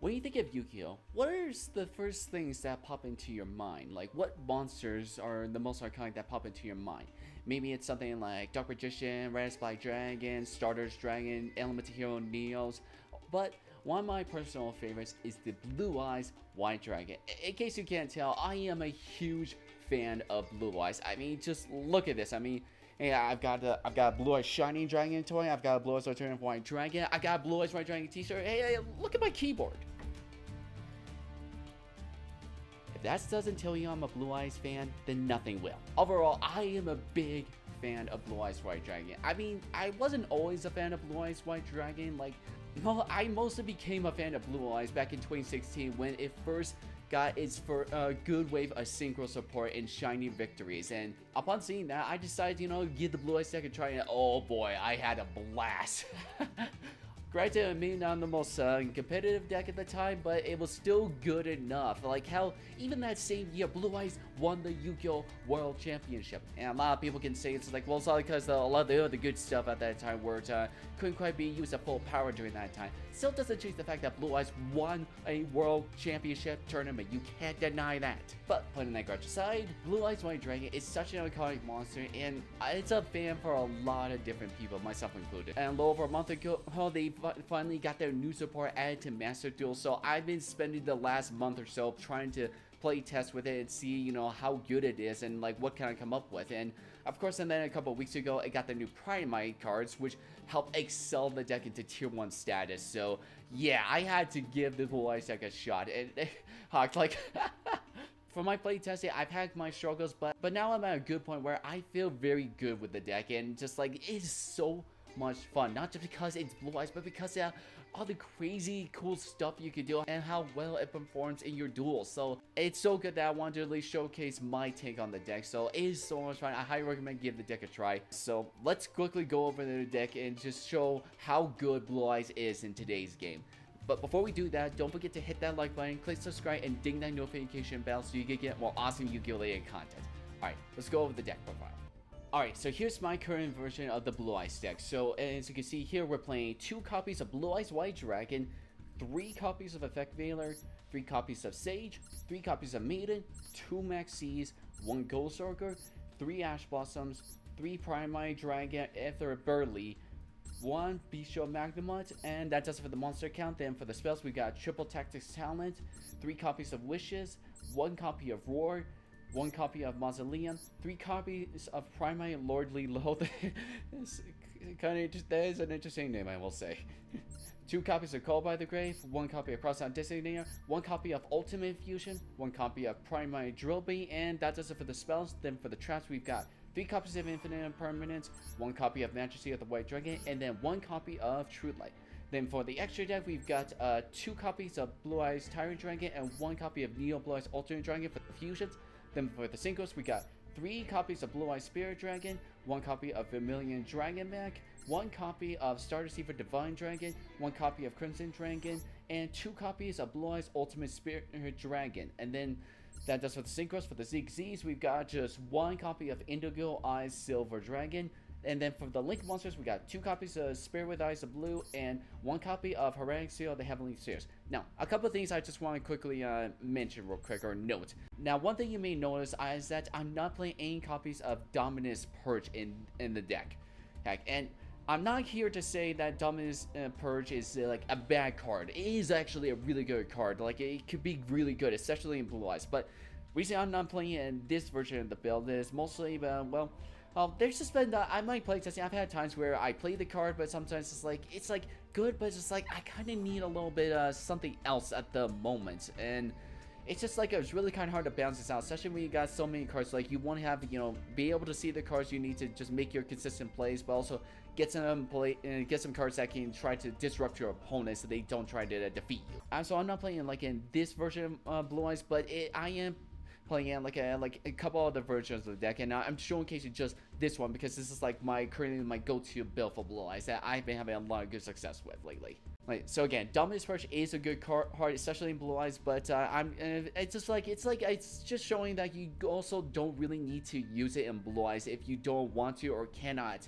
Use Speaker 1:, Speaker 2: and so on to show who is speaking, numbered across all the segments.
Speaker 1: When you think of Yu-Gi-Oh, what are the first things that pop into your mind? Like, what monsters are the most iconic that pop into your mind? Maybe it's something like Dark Magician, Red Spy Dragon, Starter's Dragon, Elemental Hero Neos, but one of my personal favorites is the Blue Eyes White Dragon. In case you can't tell, I am a huge fan of Blue Eyes. I mean, just look at this. I mean, yeah, I've got a Blue Eyes Shining Dragon toy. I've got a Blue Eyes Alternative White Dragon. I got a Blue Eyes White Dragon T-shirt. Hey, look at my keyboard. If that doesn't tell you I'm a Blue Eyes fan, then nothing will. Overall, I am a big fan of Blue Eyes White Dragon. I mean, I wasn't always a fan of Blue Eyes White Dragon. Like, well, I mostly became a fan of Blue Eyes back in 2016 when it first got its good wave of synchro support and shiny victories, and upon seeing that, I decided, give the Blue Eyes deck a try, and oh boy, I had a blast. Granted, I mean, not the most competitive deck at the time, but it was still good enough. Like how even that same year, Blue Eyes won the Yu-Gi-Oh! World Championship. And a lot of people can say it's like, well, it's all because a lot of the other good stuff at that time where it couldn't quite be used at full power during that time. Still doesn't change the fact that Blue Eyes won a World Championship tournament. You can't deny that. But putting that grudge aside, Blue Eyes White Dragon is such an iconic monster, and it's a fan for a lot of different people, myself included. And a little over a month ago, they finally got their new support added to Master Duel, so I've been spending the last month or so trying to play test with it and see, how good it is and like what can I come up with. And of course, and then a couple of weeks ago, it got the new Primite cards, which help excel the deck into tier 1 status. So yeah, I had to give the Blue Eyes deck a shot. And like for my play testing, I've had my struggles, but now I'm at a good point where I feel very good with the deck, and just like it is so much fun, not just because it's Blue Eyes, but because all the crazy cool stuff you can do and how well it performs in your duels. So it's so good that I wanted to really showcase my take on the deck. So it is so much fun. I highly recommend give the deck a try. So let's quickly go over the deck and just show how good Blue Eyes is in today's game. But before we do that, don't forget to hit that like button, click subscribe, and ding that notification bell so you can get more awesome Yu-Gi-Oh! Related content. Alright, let's go over the deck profile. Alright, so here's my current version of the Blue Eyes deck. So as you can see here, we're playing 2 copies of Blue Eyes White Dragon, 3 copies of Effect Veiler, 3 copies of Sage, 3 copies of Maiden, 2 Maxis, 1 Ghost Orchid, 3 Ash Blossoms, 3 Primite Dragon, Ether Burley, 1 Bistro Magnamut, and that does it for the monster count. Then for the spells, we got Triple Tactics Talent, 3 copies of Wishes, 1 copy of Roar, 1 copy of Mausoleum, 3 copies of Primite Lordly Loath. That is an interesting name, I will say. 2 copies of Call by the Grave, 1 copy of Crossout Designator, 1 copy of Ultimate Fusion, 1 copy of Primite Drillbait, and that does it for the spells. Then for the traps, we've got 3 copies of Infinite Impermanence, 1 copy of Majesty of the White Dragon, and then 1 copy of True Light. Then for the extra deck, we've got 2 copies of Blue Eyes Tyrant Dragon and 1 copy of Neo Blue Eyes Alternate Dragon for the fusions. Then for the synchros, we got 3 copies of Blue Eyes Spirit Dragon, 1 copy of Vermilion Dragon Mech, 1 copy of Star Deceiver Divine Dragon, 1 copy of Crimson Dragon, and 2 copies of Blue Eyes Ultimate Spirit Dragon. And then that does for the synchros. For the ZXZs, we've got just 1 copy of Indigo Eyes Silver Dragon. And then for the Link monsters, we got 2 copies of Spirit with Eyes of Blue and 1 copy of Heretic Seal of the Heavenly Spheres. Now, a couple of things I just want to quickly mention real quick, or note. Now, one thing you may notice is that I'm not playing any copies of Dominus Purge in the deck. Heck, and I'm not here to say that Dominus Purge is like a bad card. It is actually a really good card. Like, it could be really good, especially in Blue Eyes. But reason I'm not playing it in this version of the build is mostly, well, there's just been, I might play testing. I've had times where I play the card, but sometimes it's like good, but it's just like I kind of need a little bit something else at the moment, and it's just like it's really kind of hard to balance this out, especially when you got so many cards. Like you want to have, be able to see the cards you need to just make your consistent plays, but also get some cards that can try to disrupt your opponent so they don't try to defeat you. So I'm not playing like in this version of Blue Eyes, but I am playing in like a couple other versions of the deck, and I'm showcasing just this one because this is like currently my go-to build for Blue Eyes that I've been having a lot of good success with lately. So again, Dominus Purge is a good card, especially in Blue Eyes, but it's just showing that you also don't really need to use it in Blue Eyes if you don't want to or cannot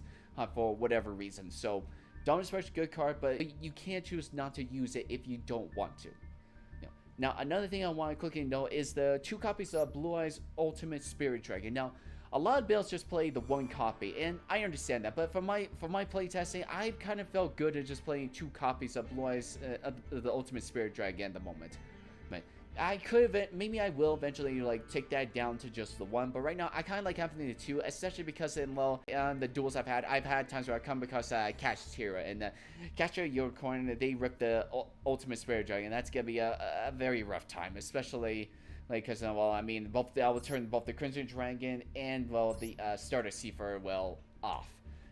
Speaker 1: for whatever reason. So Dominus Purge, good card, but you can't choose not to use it if you don't want to. Now, another thing I want to quickly note is the 2 copies of Blue Eyes Ultimate Spirit Dragon. Now, a lot of builds just play the 1 copy, and I understand that. But for my playtesting, I kind of felt good at just playing 2 copies of Blue Eyes of the Ultimate Spirit Dragon at the moment. But I could have, maybe I will eventually like take that down to just the 1. But right now, I kind of like having the 2, especially because in the duels I've had times where I come across Cash Tira and Cash Unicorn. They rip the Ultimate Spirit Dragon. That's gonna be a very rough time, especially. Like, because, well, I mean, I will turn both the Crimson Dragon and, well, the Starter Seafarer, well, off.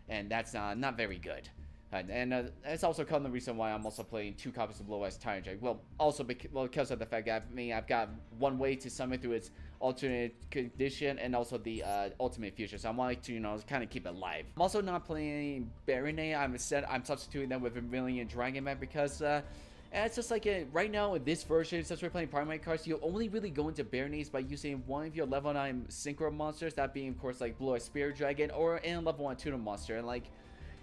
Speaker 1: And that's not very good. And it's also kind of the reason why I'm also playing 2 copies of Blue Eyes Tyrant Dragon. Well, also because of the fact that, I've got 1 way to summon through its alternate condition and also the ultimate future. So I want to, kind of keep it live. I'm also not playing Baronet. I'm substituting them with Vermilion Dragon Man because, and it's just like right now in this version, since we're playing primary cards, you only really go into Baronets by using one of your level 9 synchro monsters, that being of course like Blue Eyes Spirit Dragon or in level 1 tuna monster. And like,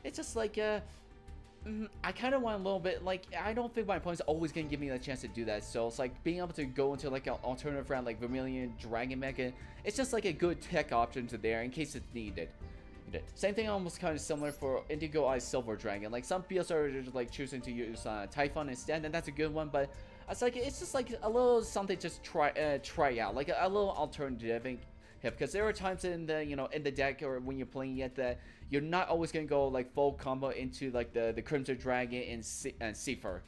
Speaker 1: it's just like I kind of want a little bit, like, I don't think my opponent's always gonna give me the chance to do that. So it's like being able to go into like an alternative round like Vermilion Dragon Mecha, it's just like a good tech option to there in case it's needed. Same thing, almost kind of similar for Indigo Eye Silver Dragon. Like, some PS are just like choosing to use Typhon instead, and that's a good one. But it's just like a little something just try out, like a little alternative. Because there are times in the in the deck or when you're playing it that you're not always gonna go like full combo into like the Crimson Dragon and Seafarer.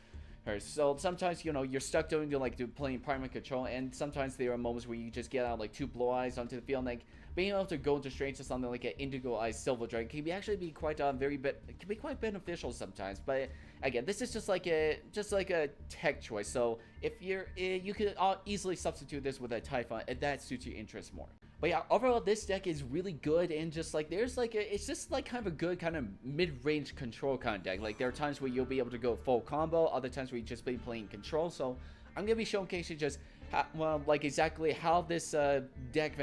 Speaker 1: So sometimes you're stuck doing playing primary control, and sometimes there are moments where you just get out like 2 Blue Eyes onto the field. And, like, being able to go into straight to something like an Indigo Eye Silver Dragon can actually be quite quite beneficial sometimes. But again, this is just like a tech choice. So if you could easily substitute this with a Typhon if that suits your interest more. But yeah, overall this deck is really good, and just like it's just like kind of a good kind of mid-range control kind of deck. Like, there are times where you'll be able to go full combo, other times where you just be playing control. So I'm gonna be showcasing just exactly how this deck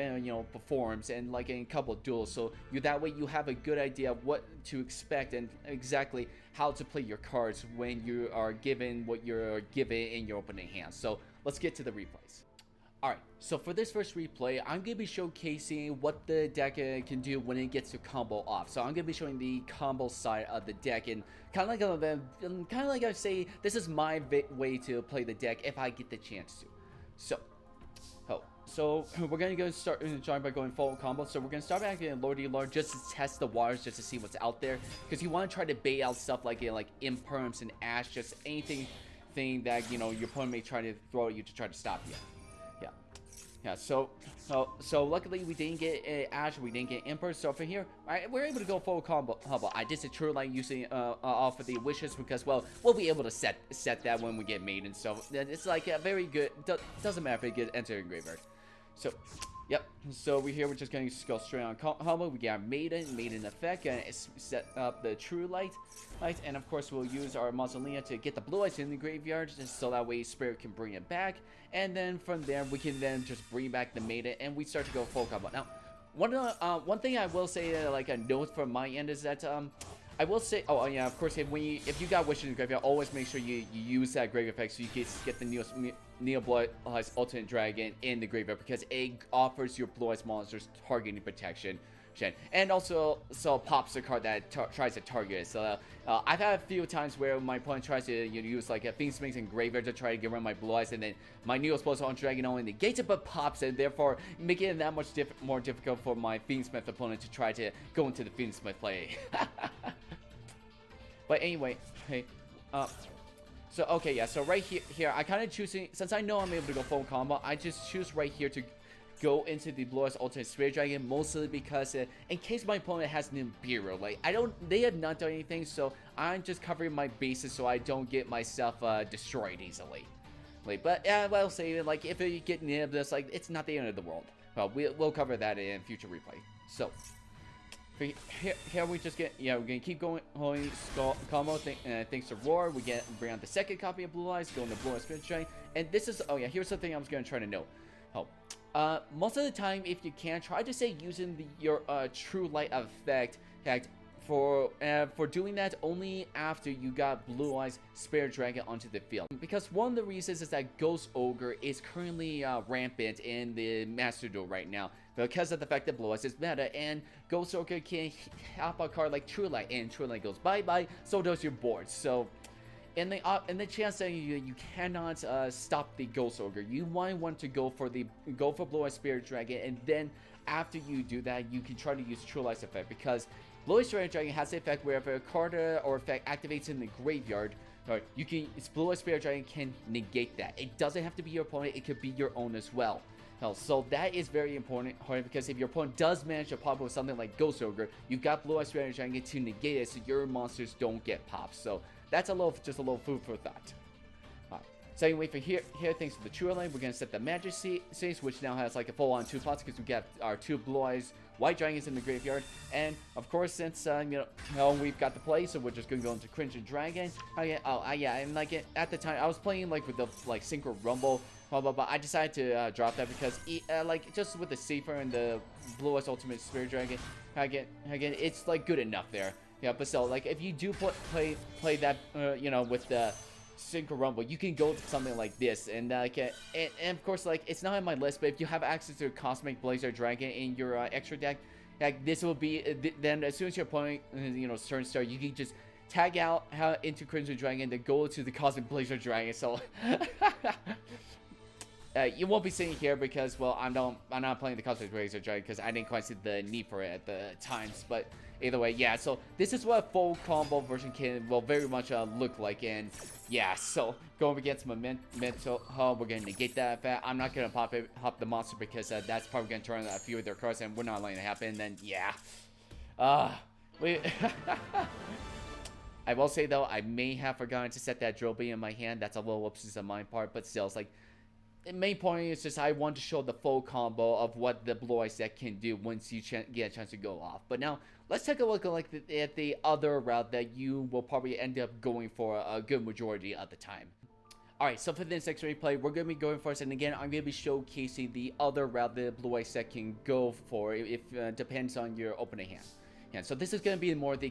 Speaker 1: performs, and like in a couple of duels. So that way you have a good idea of what to expect and exactly how to play your cards when you are given what you're given in your opening hand. So let's get to the replays. Alright, so for this first replay, I'm going to be showcasing what the deck can do when it gets to combo off. So I'm going to be showing the combo side of the deck, and kind of like I say, this is my way to play the deck if I get the chance to. So we're going to start by going full combo. So we're going to start back in Lordy Lord just to test the waters, just to see what's out there. Because you want to try to bait out stuff like Imperms and Ash, just anything that your opponent may try to throw at you to try to stop you. Yeah, so luckily we didn't get Ash, we didn't get Emperor. So for here, we're able to go full combo. I did a True Light using off of the wishes because, well, we'll be able to set that when we get Maiden. So it's like a very good. Doesn't matter if it gets entered in graveyard. So, yep. So we're just going to go straight on combo. We got Maiden effect, and set up the True Light, and of course we'll use our Mausolea to get the Blue Eyes in the graveyard, just so that way Spirit can bring it back, and then from there we can then just bring back the Maiden, and we start to go full combo. Now, one thing I will say, like a note from my end, is that I will say, oh yeah, of course, if you got Wishes in the graveyard, always make sure you use that graveyard effect so you get the Neo Blue Eyes Ultimate Dragon in the graveyard, because it offers your Blue Eyes monsters targeting protection. And also, pops a card that tries to target it. So I've had a few times where my opponent tries to use like a Phoenix Mix in graveyard to try to get rid of my Blue Eyes, and then my Neo Explosive on Dragon only negates it but pops it, therefore making it that much more difficult for my Phoenix Smith opponent to try to go into the Phoenix Smith play. But anyway, hey, so okay, yeah, so right here I kind of choosing, since I know I'm able to go full combo, I just choose right here to go into the Blue Eyes Ultimate Spirit Dragon, mostly because in case my opponent has Nibiru, like they have not done anything, so I'm just covering my bases so I don't get myself destroyed easily. But I'll say, like, if you get Nib, this, like, it's not the end of the world. Well, we'll cover that in future replay. So here we just get, we're gonna keep going combo. Thanks to Roar, we bring out the second copy of Blue Eyes, go into Blue Eyes Spirit Dragon, and this is, oh yeah, here's something I was gonna try to know. Most of the time, if you can, try to say using your True Light effect for doing that only after you got Blue Eyes Spirit Dragon onto the field. Because one of the reasons is that Ghost Ogre is currently rampant in the Master Duel right now, because of the fact that Blue Eyes is meta, and Ghost Ogre can hop a card like True Light, and True Light goes bye-bye, so does your board. So in the chance that you cannot stop the Ghost Ogre, you might want to go for Blue Eyes Spirit Dragon, and then after you do that, you can try to use True Light's effect, because Blue Eyes Spirit Dragon has the effect where if a card or effect activates in the graveyard, Blue Eyes Spirit Dragon can negate that. It doesn't have to be your opponent, it could be your own as well. So that is very important, because if your opponent does manage to pop with something like Ghost Ogre, you've got Blue Eyes Spirit Dragon to negate it so your monsters don't get popped. So that's just a little food for thought. So anyway, for here thanks to the True Light, we're gonna set the Magic Stage, which now has like a full-on 2 pots, because we got our 2 Blue Eyes White Dragons in the graveyard. And of course, since we've got the play, so we're just gonna go into Crimson Dragon. Yeah, and like at the time I was playing like with the Synchro Rumble, but I decided to drop that because like just with the Safer and the Blue Eyes Ultimate Spirit Dragon, again it's like good enough there. Yeah, but still, like if you do play that with the Synchro Rumble, you can go to something like this, and and of course, like it's not on my list, but if you have access to Cosmic Blazer Dragon in your extra deck, like this will be then as soon as your opponent turn start, you can just tag out into Crimson Dragon, then go to the Cosmic Blazer Dragon. So you won't be seeing here because, well, I'm not playing the Cosmic Blazer Dragon because I didn't quite see the need for it at the times. But either way, yeah. So this is what a full combo version can very much look like, and yeah. So going against Memento, we're gonna negate that effect. I'm not gonna pop the monster because that's probably gonna turn a few of their cards, and we're not letting it happen. And then yeah, I will say though, I may have forgotten to set that drill beam in my hand. That's a little whoopsies on my part, but still, it's like. The main point is just I want to show the full combo of what the Blue Eyes deck can do once you get a chance to go off. But now, let's take a look at the other route that you will probably end up going for a good majority of the time. Alright, so for this next replay, we're going to be going first, and again, I'm going to be showcasing the other route the Blue Eyes deck can go for, if depends on your opening hand. Yeah, so this is going to be more the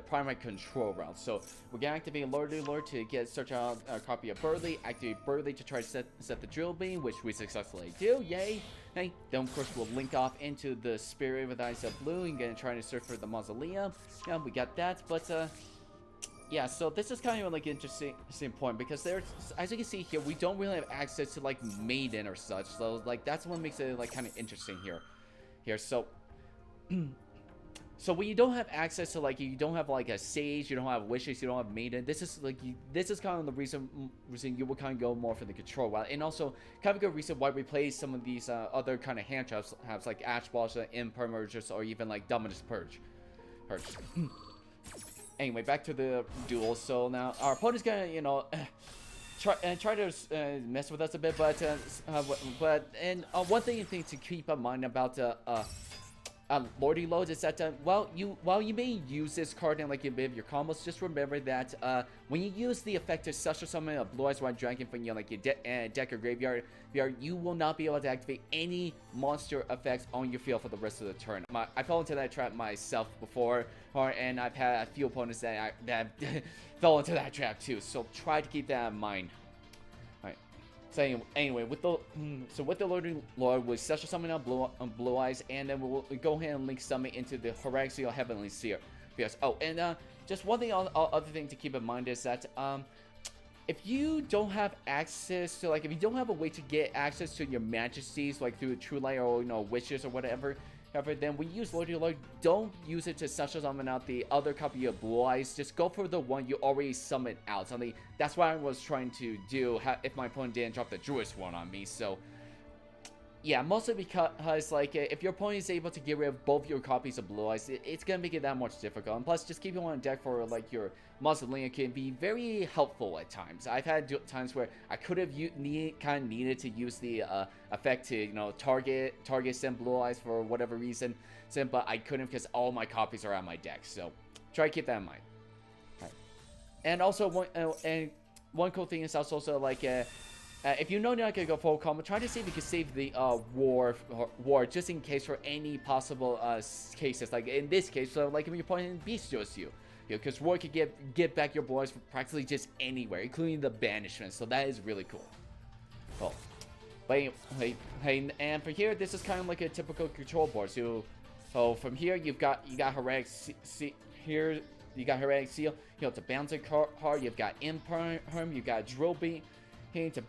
Speaker 1: primary control route. So we're going to activate Lord to search out a copy of Burley, activate Burley to try to set the drill beam, which we successfully do, yay! Hey, then of course we'll link off into the Spirit with Eyes of Blue and going to try to search for the Mausoleum. Yeah, we got that, but yeah, so this is kind of like an interesting point, because there's, as you can see here, we don't really have access to like Maiden or such, so like that's what makes it like kind of interesting here. So so when you don't have access to, like, you don't have like a Sage, you don't have Wishes, you don't have Maiden, this is kind of the reason you will kind of go more for the control route, and also kind of a good reason why we play some of these other kind of hand traps like Ash Balls, Impermergers, or even like Dominus Purge. Anyway, back to the duel. So now our opponent's gonna try to mess with us a bit, but one thing to keep in mind about Lordy Loads is that while you may use this card in like a bit of your combos, just remember that when you use the effect to such or summon a Blue Eyes White Dragon from your deck or graveyard, you will not be able to activate any monster effects on your field for the rest of the turn. I fell into that trap myself before, and I've had a few opponents that fell into that trap too. So try to keep that in mind. So anyway, with the Lord, we'll special summon out Blue Eyes, and then we'll go ahead and link summon into the Horaxial Heavenly Seer. Because just one other thing to keep in mind is that if you don't have access to, like, if you don't have a way to get access to your Majesties, like through True Light or Wishes or whatever, then when you use Lord, don't use it to special summon out the other copy of Blue Eyes. Just go for the one you already summoned out. That's what I was trying to do if my opponent didn't drop the Druid's one on me. So yeah, mostly because like if your opponent is able to get rid of both your copies of Blue Eyes, it's gonna make it that much difficult. And plus, just keeping one on deck for like your Mausoleum can be very helpful at times. I've had times where I could have needed to use the effect to target send Blue Eyes for whatever reason, but I couldn't because all my copies are on my deck. So try to keep that in mind. Right. And also one cool thing is also like if you know you're not gonna go full combo, try to see if you can save the war just in case for any possible cases. Like in this case, so like if you're playing Bestios you. Because war can get back your boys from practically just anywhere, including the banishment. So that is really cool. Oh, but hey, and for here, this is kind of like a typical control board. So from here, you got Heretic here. You got Heretic Seal. To bounce a card. You've got Imperm. You got Drill Beat. Here to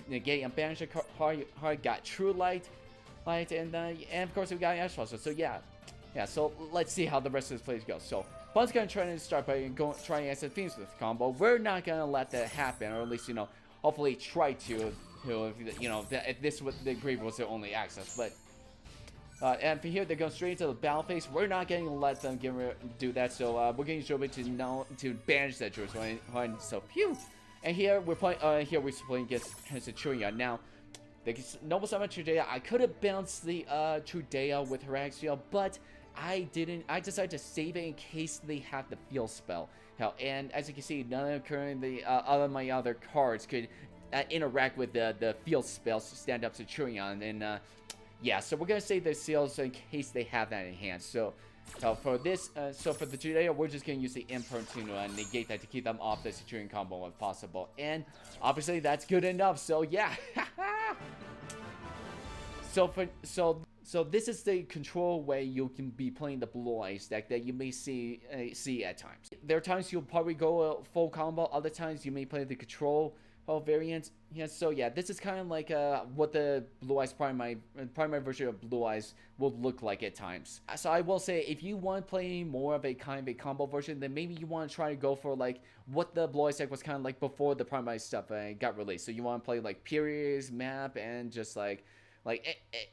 Speaker 1: negate and banish a card. You got True Light, and of course we got Ash Fossil. So yeah. So let's see how the rest of this plays goes. So. Bun's gonna try to start by trying to Phoenix with combo. We're not gonna let that happen, or at least hopefully try to. If this was the Grave was the only access, but and for here they're going straight into the battle phase. We're not gonna let them do that, so we're gonna use Joby to banish that Druid. So phew. And here we're playing. We're playing against Centurion. Now, the Noble Summon Trudea. I could have bounced the Trudea with Heretic Seal, but I didn't. I decided to save it in case they have the field spell. And as you can see, none of all of my other cards could interact with the field spells to stand up Centurion. And yeah, so we're gonna save the seals in case they have that in hand. So for this, for the Judea, we're just gonna use the Imperm to negate that to keep them off the Centurion combo if possible. And obviously that's good enough. So yeah. So this is the control way you can be playing the Blue Eyes deck that you may see at times. There are times you'll probably go full combo. Other times you may play the control variant. Yeah. So yeah, this is kind of like what the Blue Eyes primary version of Blue Eyes will look like at times. So I will say, if you want to play more of a kind of a combo version, then maybe you want to try to go for like what the Blue Eyes deck was kind of like before the primary stuff got released. So you want to play like periods, map, and just like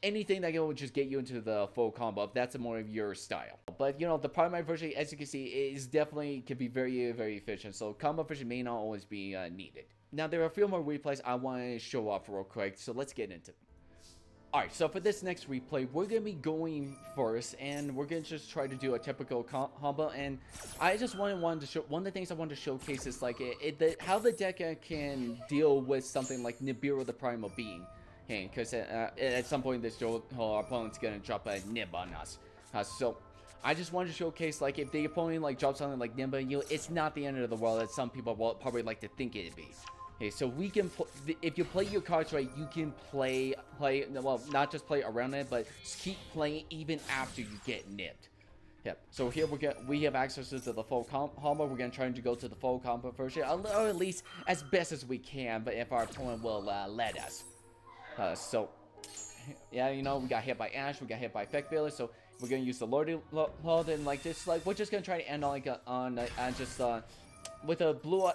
Speaker 1: anything that will just get you into the full combo, if that's more of your style. But the primary version, as you can see, is definitely can be very, very efficient. So combo version may not always be needed. Now there are a few more replays I want to show off real quick, so let's get into them. Alright, so for this next replay, we're going to be going first, and we're going to just try to do a typical combo. And I just wanted to show, one of the things I wanted to showcase is like how the deck can deal with something like Nibiru the Primal Being. Because at some point this our opponent's gonna drop a Nib on us. So I just wanted to showcase, like, if the opponent like drops something like Nib on you, it's not the end of the world as some people will probably like to think it'd be. Okay, so we can if you play your cards right, you can play well, not just play around it, but keep playing even after you get nibbed. Yep. So here we have access to the full combo. We're gonna try to go to the full combo version, or at least as best as we can. But if our opponent will let us. So, yeah, we got hit by Ash, we got hit by Effect Failure, so we're gonna use the Lordy Load, and like this, like we're just gonna try to end on with a Blue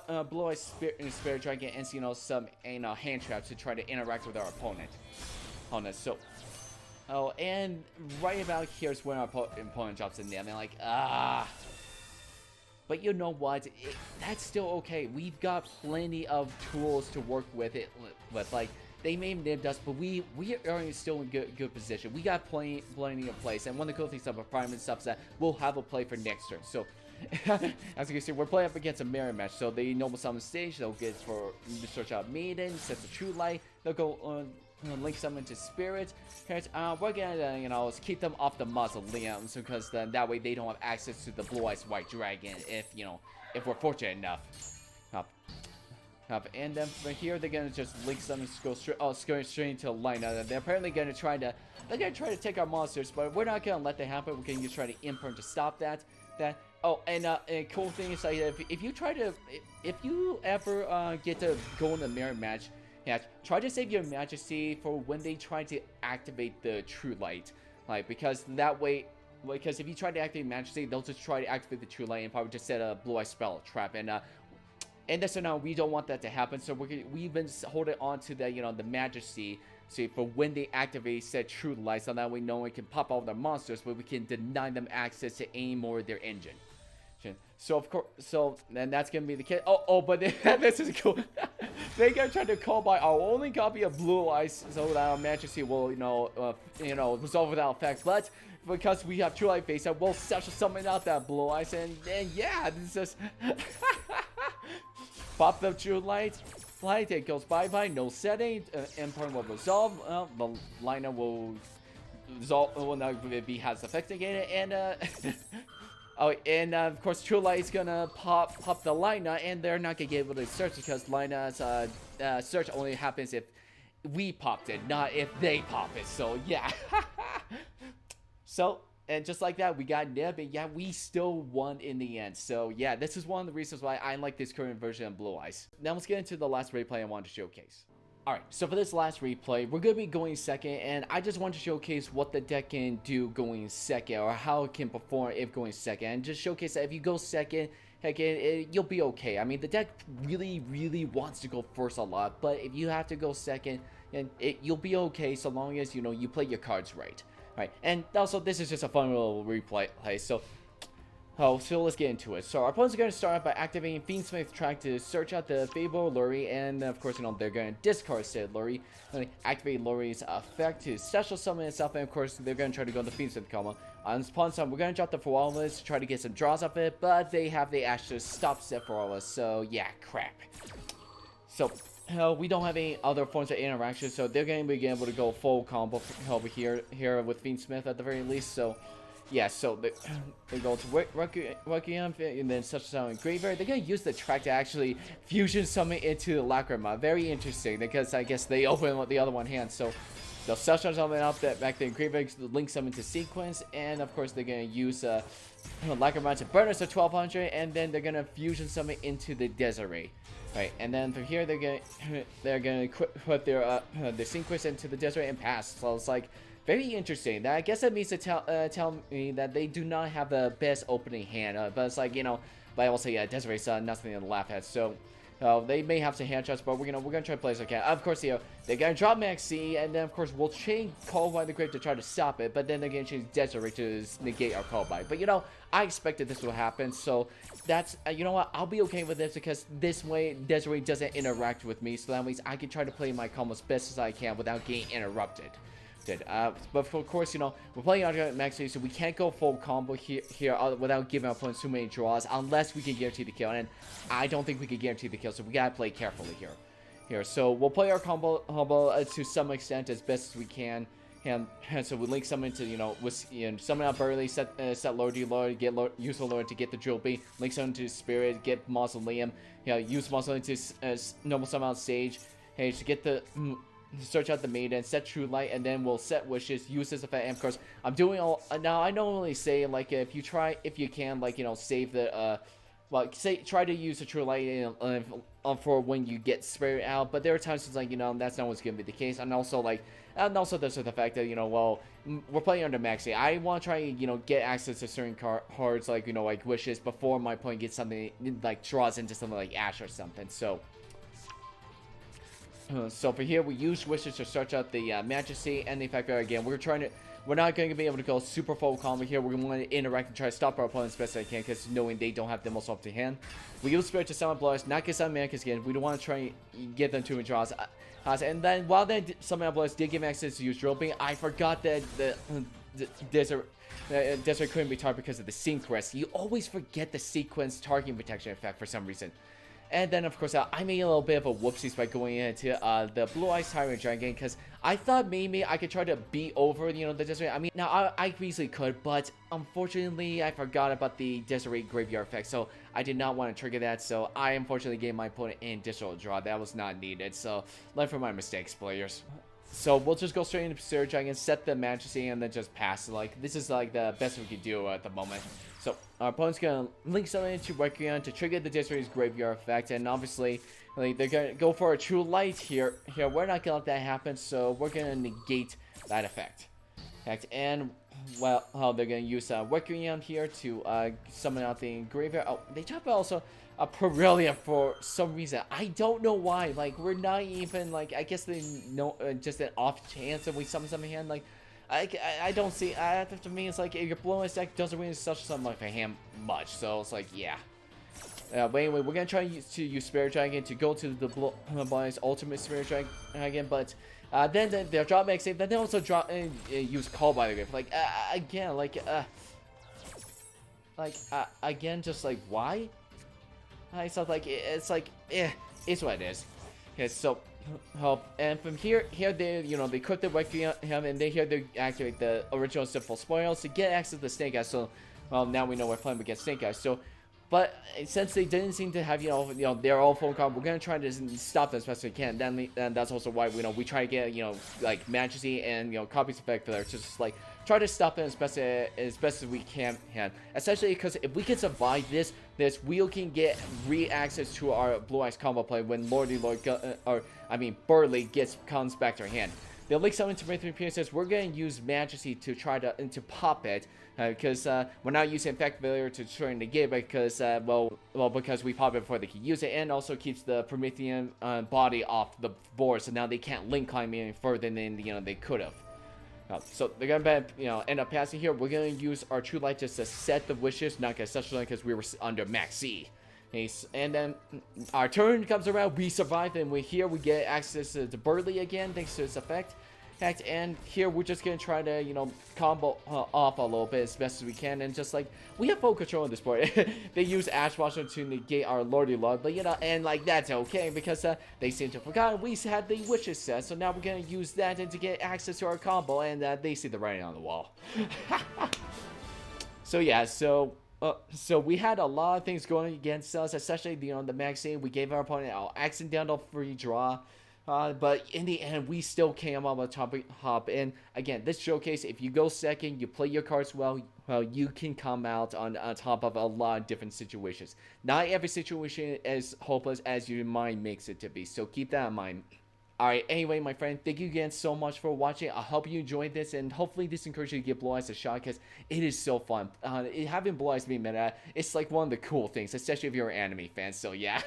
Speaker 1: Eye Spirit Dragon and some hand traps to try to interact with our opponent. So, and right about here is when our opponent drops in there. I mean, like but you know what? That's still okay. We've got plenty of tools to work with it with, like. They may have nibbed us, but we are still in good position. We got plenty of plays, and one of the cool things about Prime and stuff is that we'll have a play for next turn. So, as you can see, we're playing up against a mirror match. So the Noble Summon stage, they'll get for search out Maiden, set the True Light. They'll go on link summon to Spirit. We're gonna keep them off the mausoleums, because then that way they don't have access to the Blue Eyes White Dragon if we're fortunate enough. And then from here they're gonna just link some and go straight into line. They're apparently gonna try to take our monsters, but we're not gonna let that happen. We're gonna just try to Imperm to stop that. Oh, and a cool thing is, like, if you ever get to go in the mirror match, try to save your Majesty for when they try to activate the True Light, like, because that way. Because if you try to activate Majesty, they'll just try to activate the True Light and probably just set a Blue Eye spell trap. And so now we don't want that to happen, so we've been holding on to the Majesty, so for when they activate said True Light, so that way no one can pop all their monsters, but we can deny them access to any more of their engine. So of course, then that's gonna be the case. But this is cool. They're gonna try to call by our only copy of Blue Eyes, so that our Majesty will resolve without effect. But because we have True Light face up, we'll summon out that Blue Eyes, and yeah, this is just. Pop the True Light, Flight, it goes bye-bye, no setting, endpoint will resolve, the liner will resolve, will not be has effect again, and oh, and of course True Light's gonna pop the liner, and they're not gonna get able to search because liner's search only happens if we popped it, not if they pop it, so yeah. So, and just like that, we got Nib, and yeah, we still won in the end. So yeah, this is one of the reasons why I like this current version of Blue Eyes. Now let's get into the last replay I wanted to showcase. Alright, so for this last replay, we're going to be going second, and I just want to showcase what the deck can do going second, or how it can perform if going second, and just showcase that if you go second, heck, you'll be okay. I mean, the deck really wants to go first a lot, but if you have to go second, and you'll be okay so long as, you know, you play your cards right. Right, and also this is just a fun little replay, so let's get into it. So our opponents are going to start off by activating Fiendsmith Track to search out the Fable Lurry, and of course, you know, they're going to discard said Lurry, activate Lurry's effect to special summon itself, and of course, they're going to try to go to Fiendsmith combo. On spawn time, we're going to drop the Feralwas to try to get some draws off it, but they have the Ashes stop set Feralwas, so yeah, crap. So we don't have any other forms of interaction, so they're going to be able to go full combo over here with Fiendsmith at the very least. So yeah, so they go to Requiem and then such a Graveyard. They're going to use the track to actually fusion summon into the Lacrima. Very interesting, because I guess they open the other one hand. So they'll such summon up that back then Graveyard link summon to sequence, and of course they're going to use Lacrima to burn us to 1200, and then they're going to fusion summon into the Desiree. Right, and then from here they're gonna put their Synchros into the Desert and pass. So it's like very interesting. I guess that means to tell me that they do not have the best opening hand. But it's like, you know, but I will say, yeah, Desiree's nothing to laugh at. So they may have some hand shots, but we're gonna try to play as okay. Of course, you know, they're gonna drop Max C, and then of course we'll chain Call by the Grave to try to stop it. But then they're gonna change Desiree to negate our Call by. But you know, I expected this will happen. So that's you know what, I'll be okay with this, because this way Desiree doesn't interact with me, so that means I can try to play my combos best as I can without getting interrupted. But of course, you know, we're playing on Max C, so we can't go full combo here without giving our opponents too many draws, unless we can guarantee the kill, and I don't think we can guarantee the kill, so we gotta play carefully here. So we'll play our combo to some extent as best as we can. And so we link summon to, you know, summon out Burley, set Lord, get useful Lord to get the Drill B, link summon to Spirit, get Mausoleum, you know, use Mausoleum to normal summon out Sage, hey, to get the search out the Maiden, set True Light, and then we'll set Wishes, use this effect, and of course, I'm doing all, now I normally say, like, if you can, like, you know, save the, well, try to use the True Light for when you get Spirit out, but there are times it's like, you know, that's not what's gonna be the case, and also, like, there's the fact that, you know, well, we're playing under Maxi. I want to try, you know, get access to certain cards, like, you know, like Wishes, before my opponent gets something, like, draws into something like Ash or something, so for here, we use Wishes to search out the Majesty and the Effector again. We're not going to be able to go super full combo here. We're going to interact and try to stop our opponents best as I can, because knowing they don't have the most up to hand. We use Spirit to summon Blowers, not get some Manicus again. We don't want to try and get them to draws. And then while they summon Blowers did give me access to use Drill Beam, I forgot that Desiree couldn't be targeted because of the Synchros. You always forget the sequence targeting protection effect for some reason. And then, of course, I made a little bit of a whoopsies by going into the Blue Eyes Tyrant Dragon, because I thought maybe I could try to beat over, you know, the Desiree. I mean, now, I easily could, but unfortunately, I forgot about the Desiree Graveyard effect, so I did not want to trigger that, so I unfortunately gave my opponent an additional draw. That was not needed, so learn from my mistakes, players. So we'll just go straight into Surge Dragon, set the Majesty, and then just pass. Like, this is like the best we could do at the moment. So our opponent's gonna link something into Requiem to trigger the Desiree's Graveyard effect, and obviously, like, they're gonna go for a True Light here. We're not gonna let that happen, so we're gonna negate that effect. And well, they're gonna use Requiem here to summon out the Graveyard. Oh, they drop also a Perillia for some reason. I don't know why. Like, we're not even, like, I guess they know just an off chance that we summon something hand. Like, I don't see. To me, it's like your Blue Eyes deck doesn't really such something like a hand much. So it's like, yeah. But anyway, we're gonna try to use Spirit Dragon to go to the Blue Eyes Ultimate Spirit Dragon, but then they'll drop Max Save. Then they also drop and use Call by the Grave. Like again, again, just like why? It's not like it's like it's what it is. Okay, so and from here they they cook the Requiem and then here they activate the original simple spoils to get access to the Snake Eyes. So well now we know we're playing against Snake Eyes. So but since they didn't seem to have their own phone call, we're gonna try to stop them as best we can. Then and that's also why we try to get like Majesty and copies effect there to just like try to stop them as best as we can. Essentially, because if we can survive this we can get re-access to our Blue Eyes combo play when Lordy Lord Burley comes back to our hand. The Link Summon to Wraith Appear says we're going to use Majesty to try to pop it because we're not using Effect Failure to try and negate it because because we pop it before they can use it, and also keeps the Promethean body off the board, so now they can't link climb any further than they could have. So they're gonna end up passing here. We're gonna use our True Light just to set the wishes, not get such because we were under max C. And then our turn comes around, we survive, and we get access to Burley again thanks to its effect. And here we're just gonna try to combo off a little bit as best as we can, and just like we have full control of this board. They use Ash Blossom to negate our Lordy Lord, but and like that's okay because they seem to have forgotten we had the Witches set, so now we're gonna use that and to get access to our combo, and they see the writing on the wall. So yeah, so we had a lot of things going against us, especially the magazine. We gave our opponent an accidental free draw. But in the end, we still came up with top hop. And again, this showcase, if you go second, you play your cards well, you can come out on top of a lot of different situations. Not every situation is hopeless as your mind makes it to be. So keep that in mind. Alright, anyway, my friend, thank you again so much for watching. I hope you enjoyed this, and hopefully this encourages you to give Blue Eyes a shot, because it is so fun. Having Blue Eyes be meta, it's like one of the cool things, especially if you're an anime fan, so yeah.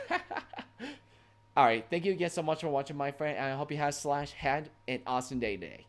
Speaker 1: Alright, thank you again so much for watching, my friend, and I hope you had an awesome day today.